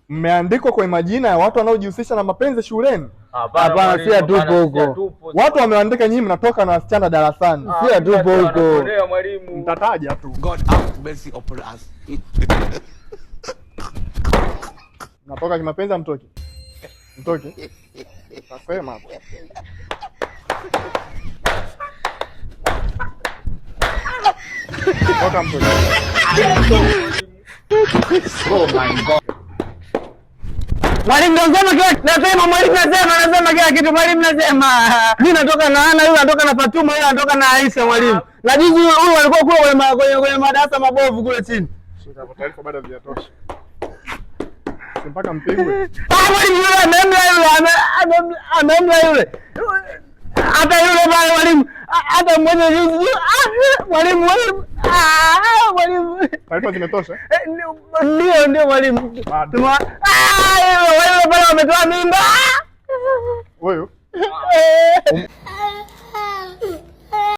Mmeandikwa kwa majina ya watu wanaojihusisha na mapenzi shuleni? Hapana, si tupo huko. Watu wameandika, nyinyi mnatoka na wasichana darasani. Si tupo huko. Mtataja tu. God have mercy upon us. Natoka kimapenzi amtoki. Mtoki. Nasema hapo. Toka mtoki. Oh my God. Mwalimu nasema mwalimu nasema kila kitu mwalimu nasema. Mimi natoka na Ana, yule anatoka na Fatuma, yule anatoka na Aisha mwalimu. Na juzi huyu alikuwa kule madarasa mabovu kule chini. Shika hapo, taarifa bado hazijatosha. Mpaka mpigwe. Mwalimu yule amemla yule. Hata yule pale mwalimu, hata mmoja juzi mwalimu taarifa zimetosha? Ndio mwalimu. Wale pale wametoa mimba. Huyu